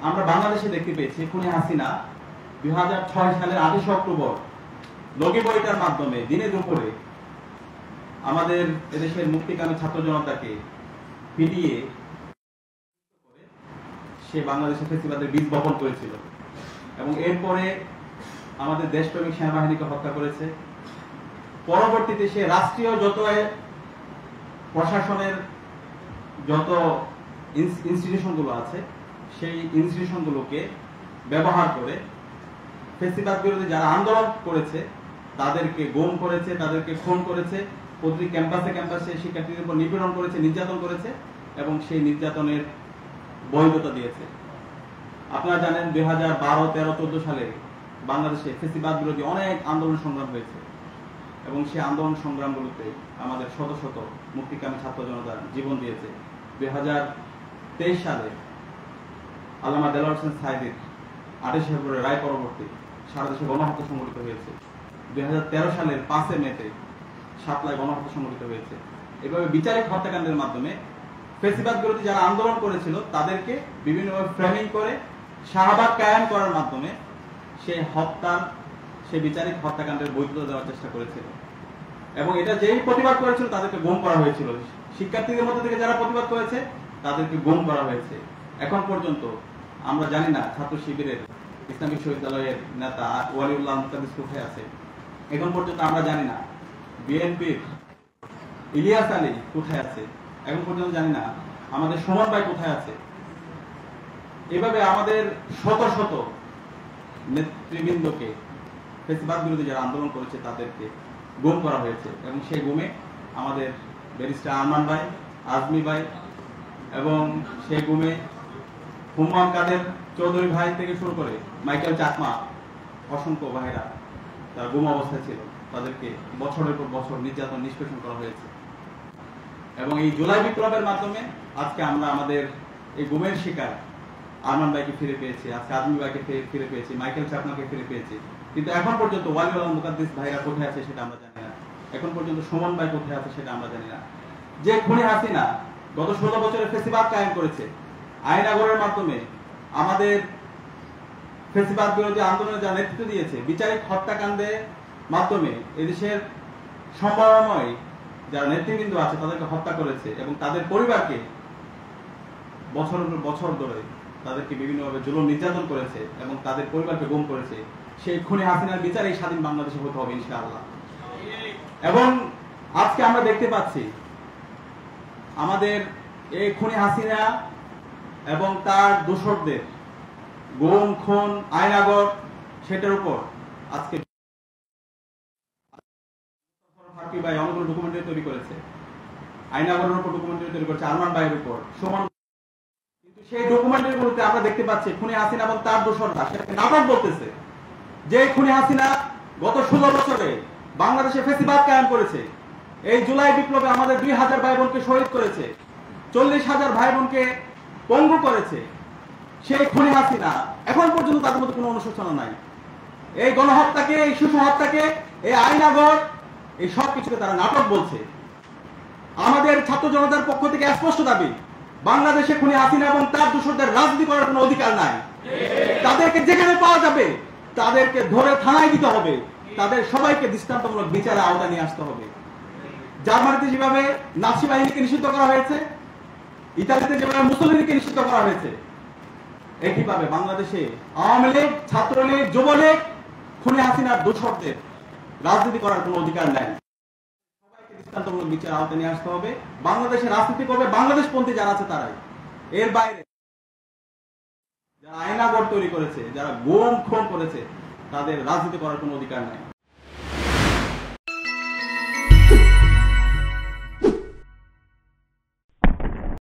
আমরা বাংলাদেশে দেখতে পেয়েছি খুনি হাসিনা 2006 সালের 28 অক্টোবর লগি বইটার মাধ্যমে দিনে দুপুরে আমাদের এদেশের মুক্তিকামী ছাত্র জনতাকে পিটিয়ে সে বাংলাদেশে ফেসিবাদের বীজ বপন করেছিল এবং এরপরে আমাদের দেশপ্রেমিক সেনাবাহিনীকে হত্যা করেছে। পরবর্তীতে সে রাষ্ট্রীয় যত প্রশাসনের যত ইনস্টিটিউশনগুলো আছে সেই ইনস্টিটিউশনগুলোকে ব্যবহার করে ফেসিবাদ বিরোধী যারা আন্দোলন করেছে তাদেরকে গুম করেছে, তাদেরকে খুন করেছে, প্রতিটি ক্যাম্পাসে ক্যাম্পাসে শিক্ষার্থীদের উপর নিপীড়ন করেছে, নির্যাতন করেছে এবং সেই নির্যাতনের বৈধতা দিয়েছে। আপনারা জানেন 2012, 13, 14 সালে বাংলাদেশে ফেসিবাদ বিরোধী অনেক আন্দোলন সংগ্রাম হয়েছে এবং সেই আন্দোলন সংগ্রামগুলোতে আমাদের শত শত মুক্তিকামী ছাত্র জনতা জীবন দিয়েছে। 2023 সালে আল্লামা দেলোয়ার হোসেন সাঈদীর 28 ফেব্রুয়ারি রায় পরবর্তী সারা দেশে গণহত্যা সংঘটিত হয়েছে। 2013 সালের 5 মেতে সাতলায় গণহত্যা সংঘটিত হয়েছে। এভাবে বিচারিক হত্যাকাণ্ডের মাধ্যমে ফেসিবাদ বিরোধী যারা আন্দোলন করেছিল তাদেরকে বিভিন্নভাবে ফ্রেমিং করে শাহবাগ কায়েম করার মাধ্যমে সেই বিচারিক হত্যাকাণ্ডের বৈধতা দেওয়ার চেষ্টা করেছিল এবং এটা যেই প্রতিবাদ করেছিল তাদেরকে গুম করা হয়েছিল। শিক্ষার্থীদের মধ্যে থেকে যারা প্রতিবাদ করেছে তাদেরকে গুম করা হয়েছে। এখন পর্যন্ত আমরা জানি না ছাত্র শিবিরের ইসলামী বিশ্ববিদ্যালয়ের নেতা ওয়ালিউল্লাহ মুকাদ্দিস কোথায় আছে, এখন পর্যন্ত আমরা জানি না। বিএনপির ইলিয়াস আলী কোথায় আছে, এখন পর্যন্ত জানি না। আমাদের সুমন ভাই কোথায় আছে। এভাবে আমাদের শত শত নেতৃবৃন্দকে ফেসিবাদ বিরোধী যারা আন্দোলন করেছে তাদেরকে গুম করা হয়েছে এবং সেই গুমে আমাদের ব্যারিস্টার আরমান ভাই, আজমি ভাই এবং সেই গুমে হুমায়ুন কাদের চৌধুরী ভাই থেকে শুরু করে মাইকেল চাকমা অসংখ্য ভাইরা তারা গুম অবস্থায় ছিল, তাদেরকে বছরের পর বছর নির্যাতন নিষ্পেষণ করা হয়েছে এবং এই জুলাই বিপ্লবের মাধ্যমে আজকে আমরা আমাদের এই গুমের শিকার আরমান ভাইকে ফিরে পেয়েছি, আজকে আজমি ভাইকে ফিরে পেয়েছি, মাইকেল চাকমাকে ফিরে পেয়েছি। কিন্তু এখন পর্যন্ত ওয়ালিউল্লাহ মুকাদ্দিস ভাইরা কোথায় আছে সেটা আমরা জানি না। এখন পর্যন্ত সুমন ভাই কোথায় আছে সেটা আমরা জানি না। যে খুনি হাসিনা গত 16 বছরে ফেসিবাদ কায়েম করেছে, আইনাগরের মাধ্যমে আমাদের ফেসিবাদ বিরোধী আন্দোলনে যা নেতৃত্ব দিয়েছে, বিচারিক হত্যাকাণ্ডের মাধ্যমে এদেশের সম্ভাবনাময় যারা নেতৃবৃন্দ আছে তাদেরকে হত্যা করেছে এবং তাদের পরিবারকে বছরের পর বছর ধরে তাদেরকে বিভিন্নভাবে জুলুম নির্যাতন করেছে এবং তাদের পরিবারকে গুম করেছে। সেই খুনি হাসিনার বিচার এই স্বাধীন বাংলাদেশে হতে হবে ইনশাআল্লাহ। এবং আজকে আমরা দেখতে পাচ্ছি আমাদের এই খুনি হাসিনা এবং তার দোসরদের গুম, খুন, আইনাগর সেটার উপর আজকে ফারুকী ভাই অনেকগুলো ডকুমেন্টারি তৈরি করেছে, আইনাগরের উপর ডকুমেন্টারি তৈরি করেছে, আরমান ভাইয়ের উপর, সুমন। কিন্তু সেই ডকুমেন্টারিগুলোতে আমরা দেখতে পাচ্ছি খুনি হাসিনা এবং তার দোসররা সেটাকে নাটক বলতেছে। যে খুনি হাসিনা গত 16 বছরে বাংলাদেশে ফেসিবাদ কায়েম করেছে, এই জুলাই বিপ্লবে আমাদের 2000 ভাই বোনকে শহীদ করেছে, 40,000 ভাই বোনকে পঙ্গু করেছে, সেই খুনি হাসিনা এখন পর্যন্ত তাদের মধ্যে কোনো অনুশোচনা নাই। এই গণহত্যাকে, এই শিশু হত্যাকে, এই আইনাগর, এই সব কিছুকে তারা নাটক বলছে। আমাদের ছাত্র জনতার পক্ষ থেকে স্পষ্ট দাবি, বাংলাদেশে খুনি হাসিনা এবং তার দোসরদের রাজনীতি করার কোনো অধিকার নাই। তাদেরকে যেখানে পাওয়া যাবে তাদেরকে ধরে থানায় দিতে হবে, তাদের সবাইকে দৃষ্টান্তমূলক বিচারে আওতায় নিয়ে আসতে হবে। জার্মানিতে যেভাবে নাৎসি বাহিনীকে নিষিদ্ধ করা হয়েছে, ইতালিতে যেভাবে মুসলিমকে নিষিদ্ধ করা হয়েছে, একইভাবে বাংলাদেশে আওয়ামী লীগ, ছাত্রলীগ, যুবলীগ, খুনি হাসিনার দোসরদের রাজনীতি করার কোনো অধিকার নাই। সবাইকে দৃষ্টান্তমূলক বিচার আওতায় নিয়ে আসতে হবে। বাংলাদেশে রাজনীতি করবে বাংলাদেশপন্থী যারা আছে তারাই। এর বাইরে যারা আইনাগর তৈরি করেছে, যারা গুম খুন করেছে, তাদের রাজনীতি করার কোনো অধিকার নাই।